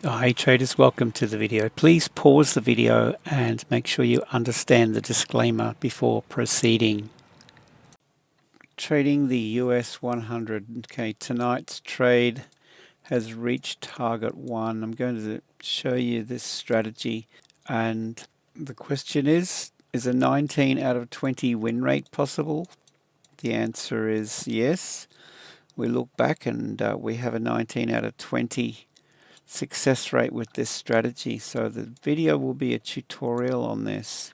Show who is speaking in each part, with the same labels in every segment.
Speaker 1: Hi traders, welcome to the video. Please pause the video and make sure you understand the disclaimer before proceeding. Trading the US 100. Okay, tonight's trade has reached target 1. I'm going to show you this strategy, and the question is a 19 out of 20 win rate possible? The answer is yes. We look back and we have a 19 out of 20 success rate with this strategy. So the video will be a tutorial on this.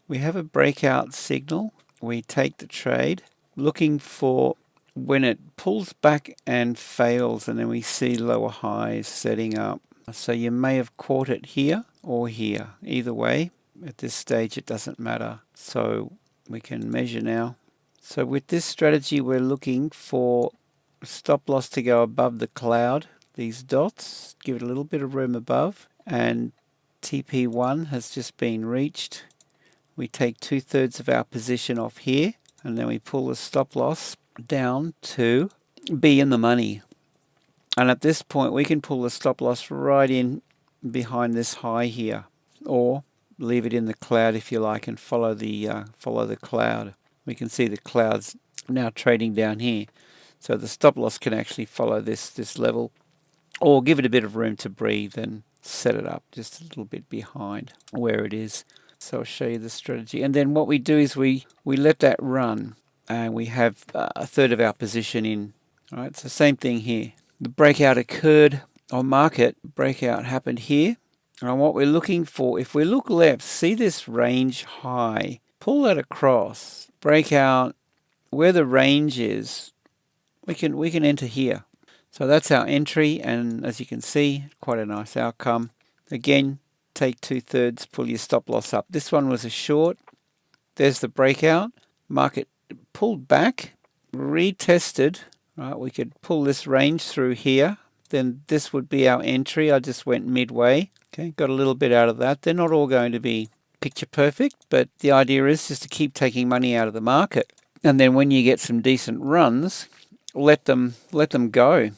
Speaker 1: We have a breakout signal. We take the trade looking for when it pulls back and fails, and then we see lower highs setting up. So you may have caught it here or here. Either way, at this stage it doesn't matter. So we can measure now. So with this strategy we're looking for stop loss to go above the cloud, these dots, give it a little bit of room above, and TP1 has just been reached. We take 2/3 of our position off here, and then we pull the stop loss down to be in the money. And at this point we can pull the stop loss right in behind this high here, or leave it in the cloud if you like and follow the cloud. We can see the clouds now trading down here. So the stop loss can actually follow this level, or give it a bit of room to breathe and set it up just a little bit behind where it is. So I'll show you the strategy. And then what we do is we let that run, and we have 1/3 of our position in. All right, so same thing here. The breakout occurred on market, breakout happened here. And what we're looking for, if we look left, see this range high, pull that across, breakout where the range is, we can enter here. So that's our entry, and as you can see, quite a nice outcome. Again, take 2/3, pull your stop loss up. This one was a short. There's the breakout. Market pulled back, retested. Right, we could pull this range through here. Then this would be our entry. I just went midway. Okay, got a little bit out of that. They're not all going to be picture perfect, but the idea is just to keep taking money out of the market. And then when you get some decent runs, let them go.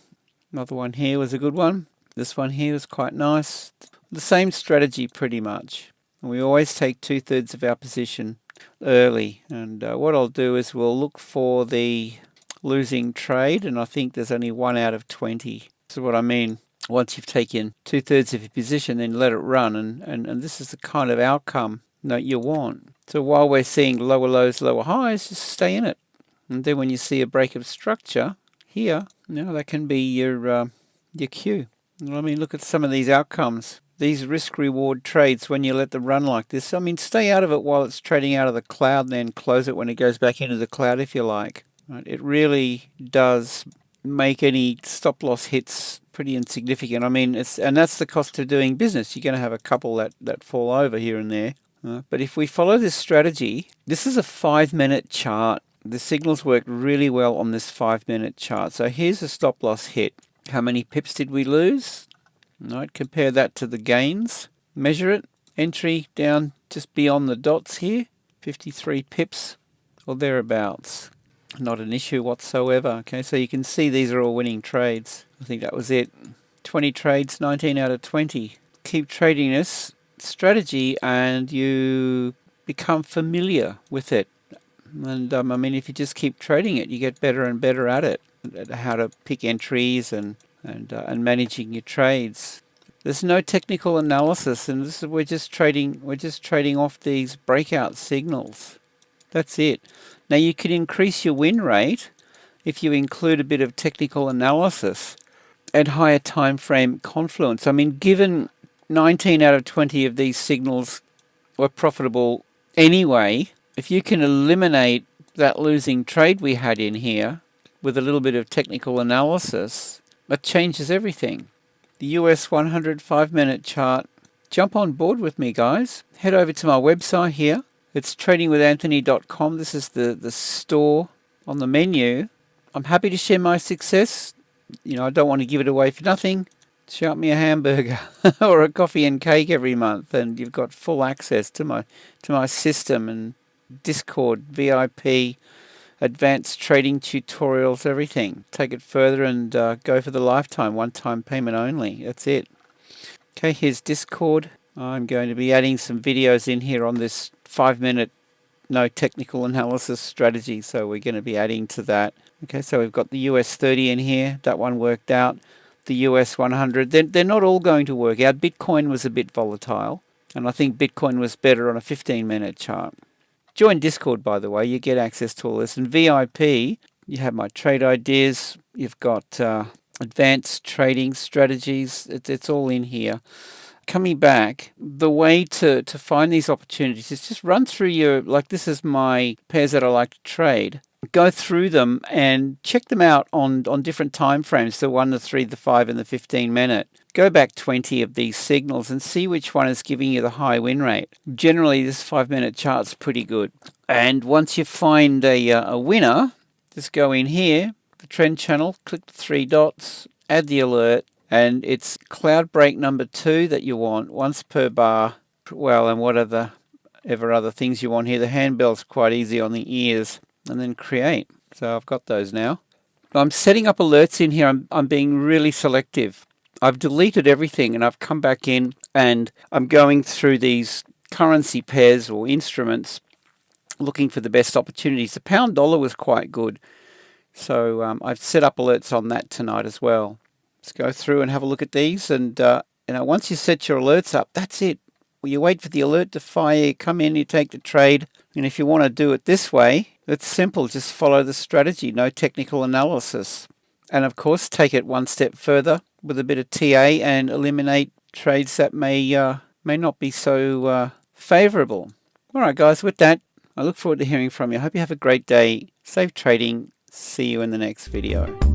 Speaker 1: Another one here was a good one. This one here was quite nice. The same strategy pretty much. And we always take 2/3 of our position early. And what I'll do is we'll look for the losing trade, and I think there's only 1 out of 20. This is what I mean. Once you've taken 2/3 of your position, then let it run, and this is the kind of outcome that you want. So while we're seeing lower lows, lower highs, just stay in it. And then when you see a break of structure here, that can be your cue. I mean, look at some of these outcomes. These risk-reward trades, when you let them run like this, I mean, stay out of it while it's trading out of the cloud, and then close it when it goes back into the cloud if you like. Right? It really does make any stop loss hits pretty insignificant. I mean, and that's the cost of doing business. You're going to have a couple that fall over here and there. But if we follow this strategy, this is a 5-minute chart. The signals worked really well on this 5-minute chart. So here's a stop loss hit. How many pips did we lose? Right, compare that to the gains. Measure it. Entry down just beyond the dots here. 53 pips or thereabouts. Not an issue whatsoever. Okay, so you can see these are all winning trades. I think that was it. 20 trades, 19 out of 20. Keep trading this strategy and you become familiar with it. And I mean, if you just keep trading it, you get better and better at it. At how to pick entries and managing your trades. There's no technical analysis, and we're just trading off these breakout signals. That's it. Now you can increase your win rate if you include a bit of technical analysis and higher time frame confluence. I mean, given 19 out of 20 of these signals were profitable anyway, if you can eliminate that losing trade we had in here with a little bit of technical analysis, that changes everything. The US 100 5-minute chart. Jump on board with me, guys. Head over to my website here. It's tradingwithanthony.com. This is the store on the menu. I'm happy to share my success. I don't want to give it away for nothing. Shout me a hamburger or a coffee and cake every month, and you've got full access to my system and Discord, VIP, advanced trading tutorials, everything. Take it further and go for the lifetime, one-time payment only. That's it. Okay, here's Discord. I'm going to be adding some videos in here on this 5-minute no technical analysis strategy, so we're going to be adding to that. Okay, so we've got the US 30 in here. That one worked out. The US 100. They're not all going to work out. Bitcoin was a bit volatile, and I think Bitcoin was better on a 15-minute chart. Join Discord, by the way. You get access to all this. And VIP, you have my trade ideas. You've got advanced trading strategies. It's all in here. Coming back, the way to find these opportunities is just run through your, like this is my pairs that I like to trade. Go through them and check them out on different time frames, the 1, the 3, the 5 and the 15-minute. Go back 20 of these signals and see which one is giving you the high win rate. Generally this 5-minute chart's pretty good. And once you find a winner, just go in here, the trend channel, click the 3 dots, add the alert, and it's cloud break number 2 that you want, once per bar. Well, and whatever other things you want here. The handbell's quite easy on the ears. And then create. So I've got those now. I'm setting up alerts in here. I'm being really selective. I've deleted everything and I've come back in and I'm going through these currency pairs or instruments looking for the best opportunities. The pound dollar was quite good. So I've set up alerts on that tonight as well. Let's go through and have a look at these. And once you set your alerts up, that's it. Well, you wait for the alert to fire, you come in, you take the trade. And if you want to do it this way, it's simple. Just follow the strategy, no technical analysis. And of course, take it one step further with a bit of TA and eliminate trades that may not be so favorable. All right, guys, with that, I look forward to hearing from you. I hope you have a great day. Safe trading. See you in the next video.